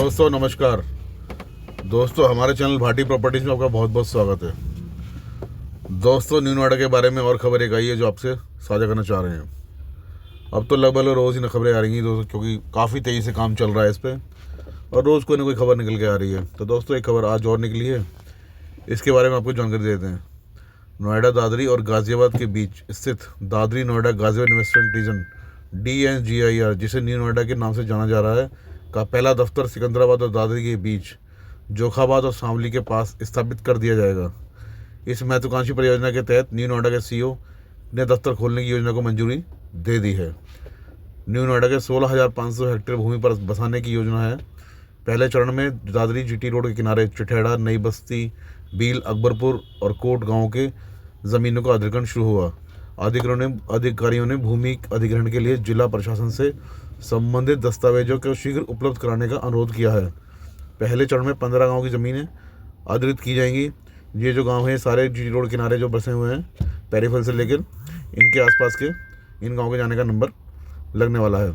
दोस्तों नमस्कार। दोस्तों हमारे चैनल भाटी प्रॉपर्टीज़ में आपका बहुत बहुत स्वागत है। दोस्तों न्यू नोएडा के बारे में और खबर एक आई है जो आपसे साझा करना चाह रहे हैं। अब तो लगभग रोज़ ही खबरें आ रही हैं दोस्तों, क्योंकि काफ़ी तेज़ी से काम चल रहा है इस पर और रोज़ कोई ना कोई खबर निकल के आ रही है। तो दोस्तों एक खबर आज और निकली है, इसके बारे में आपको जानकारी देते हैं। नोएडा दादरी और गाज़ियाबाद के बीच स्थित Dadri Noida Ghaziabad investment region DNGIR, जिसे न्यू नोएडा के नाम से जाना जा रहा है, का पहला दफ्तर सिकंदराबाद और दादरी के बीच जोखाबाद और शामली के पास स्थापित कर दिया जाएगा। इस महत्वाकांक्षी परियोजना के तहत न्यू नोएडा के CEO ने दफ्तर खोलने की योजना को मंजूरी दे दी है। न्यू नोएडा के 16,500 हेक्टेयर भूमि पर बसाने की योजना है। पहले चरण में दादरी GT रोड के किनारे चिठेड़ा, नई बस्ती, बील, अकबरपुर और कोट गाँव के ज़मीनों का अधिग्रहण शुरू हुआ। अधिकारियों ने भूमि अधिग्रहण के लिए जिला प्रशासन से संबंधित दस्तावेजों को शीघ्र उपलब्ध कराने का अनुरोध किया है। पहले चरण में 15 गांव की ज़मीनें अधिग्रहित की जाएंगी। ये जो गांव हैं सारे GT रोड किनारे जो बसे हुए हैं, पेरीफेरल से लेकर इनके आसपास के इन गाँव के जाने का नंबर लगने वाला है।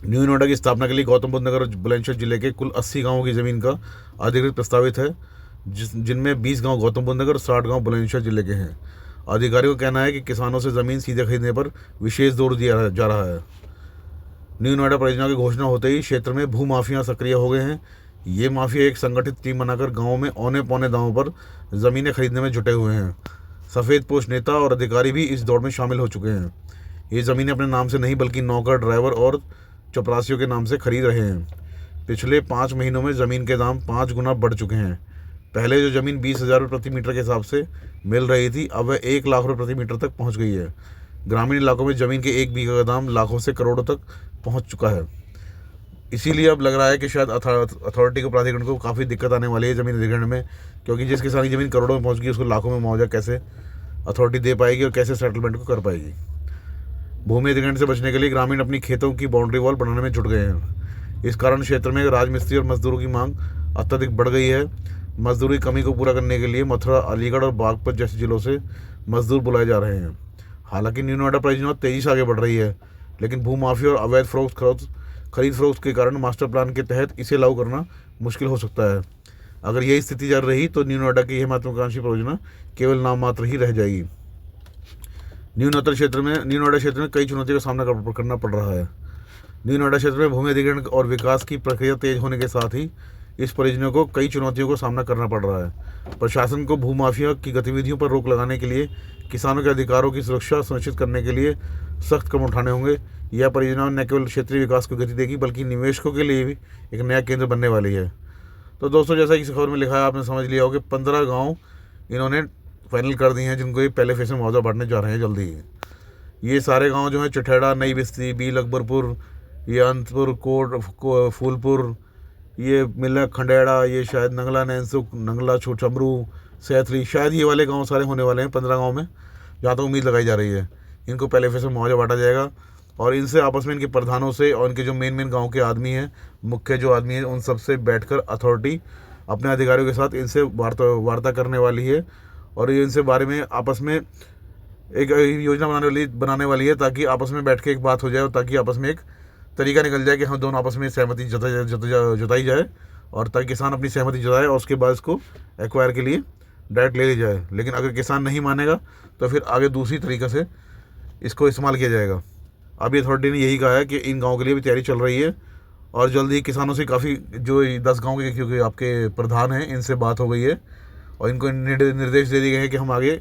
न्यू नोएडा की स्थापना के लिए गौतम बुद्ध नगर और बुलंदशहर जिले के कुल 80 गाँवों की ज़मीन का अधिग्रहण प्रस्तावित है, जिनमें 20 गाँव गौतम बुद्ध नगर और 60 गाँव बुलंदशहर जिले के हैं। अधिकारियों का कहना है कि किसानों से ज़मीन सीधे खरीदने पर विशेष जोर दिया जा रहा है। न्यू नोएडा परियोजना की घोषणा होते ही क्षेत्र में भू माफिया सक्रिय हो गए हैं। ये माफिया एक संगठित टीम बनाकर गाँव में औने पौने दामों पर ज़मीनें खरीदने में जुटे हुए हैं। सफ़ेद पोश नेता और अधिकारी भी इस दौड़ में शामिल हो चुके हैं। ये ज़मीनें अपने नाम से नहीं बल्कि नौकर, ड्राइवर और चपरासियों के नाम से खरीद रहे हैं। पिछले 5 महीनों में ज़मीन के दाम 5 गुना बढ़ चुके हैं। पहले जो ज़मीन 20,000 रुपये प्रति मीटर के हिसाब से मिल रही थी, अब वह 1 लाख रुपये प्रति मीटर तक पहुंच गई है। ग्रामीण इलाकों में ज़मीन के 1 बीघा का दाम लाखों से करोड़ों तक पहुंच चुका है। इसीलिए अब लग रहा है कि शायद अथॉरिटी को, प्राधिकरण को काफ़ी दिक्कत आने वाली है ज़मीन अधिग्रहण में, क्योंकि जिस किसान की ज़मीन करोड़ों में पहुँच गई उसको लाखों में मुआवजा कैसे अथॉरिटी दे पाएगी और कैसे सेटलमेंट को कर पाएगी। भूमि अधिग्रहण से बचने के लिए ग्रामीण अपनी खेतों की बाउंड्री वॉल बनाने में जुट गए हैं। इस कारण क्षेत्र में राजमिस्त्री और मजदूरों की मांग अत्यधिक बढ़ गई है। मजदूरी कमी को पूरा करने के लिए मथुरा, अलीगढ़ और बागपत जैसे जिलों से मजदूर बुलाए जा रहे हैं। हालांकि न्यू नोएडा परियोजना तेज़ी से आगे बढ़ रही है, लेकिन भूमाफिया और अवैध खरीद फरोख्त के कारण मास्टर प्लान के तहत इसे लागू करना मुश्किल हो सकता है। अगर यही स्थिति जारी रही तो न्यू नोएडा की यह महत्वाकांक्षी परियोजना केवल नाम मात्र ही रह जाएगी। न्यू नोएडा क्षेत्र में कई चुनौतियों का सामना करना पड़ रहा है। न्यू नोएडा क्षेत्र में भूमि अधिग्रहण और विकास की प्रक्रिया तेज होने के साथ ही इस परियोजना को कई चुनौतियों का सामना करना पड़ रहा है। प्रशासन को भूमाफिया की गतिविधियों पर रोक लगाने के लिए, किसानों के अधिकारों की सुरक्षा सुनिश्चित करने के लिए सख्त कदम उठाने होंगे। यह परियोजना न केवल क्षेत्रीय विकास को गति देगी बल्कि निवेशकों के लिए भी एक नया केंद्र बनने वाली है। तो दोस्तों जैसा इस खबर में लिखा है, आपने समझ लिया होगा कि 15 गाँव इन्होंने फाइनल कर दिए हैं, जिनको ये पहले फेज में मुआवजा बांटने जा रहे हैं जल्दी ही। ये सारे गाँव जो हैं चिठेड़ा, नई बस्ती, बील, अकबरपुर, ये अंतपुर, कोट, फूलपुर, ये मिला खंडेड़ा, ये शायद नंगला, नैनसुख, नंगला, छोचमरू, सैथली, शायद ये वाले गांव सारे होने वाले हैं 15 गांव में, जहाँ तक उम्मीद लगाई जा रही है। इनको पहले फेज में मुआवजा बांटा जाएगा और इनसे आपस में, इनके प्रधानों से और इनके जो मेन गांव के आदमी हैं, मुख्य जो आदमी हैं, उन सबसे बैठकर अथॉरिटी अपने अधिकारियों के साथ इनसे वार्ता करने वाली है और ये इनसे बारे में आपस में एक योजना बनाने वाली है, ताकि आपस में बैठ के एक बात हो जाए और ताकि आपस में एक तरीका निकल जाए कि हम दोनों आपस में सहमति जताई जाए और ताकि किसान अपनी सहमति जताए और उसके बाद इसको एक्वायर के लिए डायरेक्ट ले ली जाए। लेकिन अगर किसान नहीं मानेगा तो फिर आगे दूसरी तरीक़े से इसको इस्तेमाल किया जाएगा। अभी अथॉरिटी ने यही कहा है कि इन गाँव के लिए भी तैयारी चल रही है और जल्द ही किसानों से काफ़ी जो 10 गाँव के क्योंकि आपके प्रधान हैं, इनसे बात हो गई है और इनको निर्देश दे दिए गए हैं कि हम आगे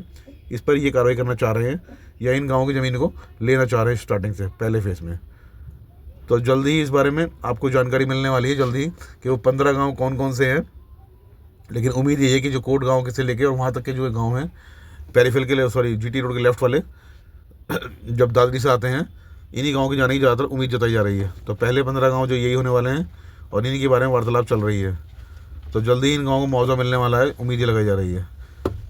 इस पर ये कार्रवाई करना चाह रहे हैं या इन गाँवों की ज़मीन को लेना चाह रहे हैं स्टार्टिंग से पहले फेज़ में। तो जल्दी ही इस बारे में आपको जानकारी मिलने वाली है जल्दी ही कि वो 15 गांव कौन कौन से हैं। लेकिन उम्मीद ये है कि जो कोट गांव के से लेके और वहाँ तक के जो गांव हैं पेरीफेरल के लिए, GT रोड के लेफ्ट वाले जब दादरी से आते हैं, इन्हीं गाँव की जाने की ज़्यादातर उम्मीद जताई जा रही है। तो पहले 15 गाँव जो यही होने वाले हैं और इन्हीं के बारे में वार्तालाप चल रही है। तो जल्दी ही इन गाँवों को मुआवजा मिलने वाला है, उम्मीद ये लगाई जा रही है।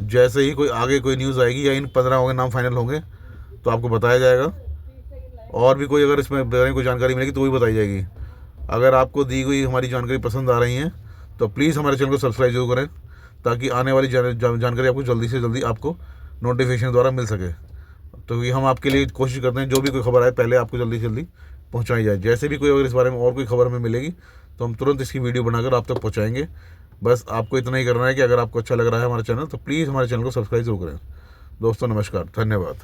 जैसे ही कोई न्यूज़ आएगी या इन 15 गाँव के नाम फाइनल होंगे तो आपको बताया जाएगा। और भी कोई अगर इसमें बारे में कोई जानकारी मिलेगी तो भी बताई जाएगी। अगर आपको दी गई हमारी जानकारी पसंद आ रही है तो प्लीज़ हमारे चैनल को सब्सक्राइब जरूर करें, ताकि आने वाली जानकारी आपको जल्दी से जल्दी आपको नोटिफिकेशन द्वारा मिल सके। तो ये हम आपके लिए कोशिश करते हैं जो भी कोई खबर आए पहले आपको जल्दी से जल्दी पहुँचाई जाए। जैसे भी कोई अगर इस बारे में और कोई खबर हमें मिलेगी तो हम तुरंत इसकी वीडियो बनाकर आप तक पहुँचाएँगे। बस आपको इतना ही करना है कि अगर आपको अच्छा लग रहा है हमारा चैनल तो प्लीज़ हमारे चैनल को सब्सक्राइब जरूर करें। दोस्तों नमस्कार, धन्यवाद।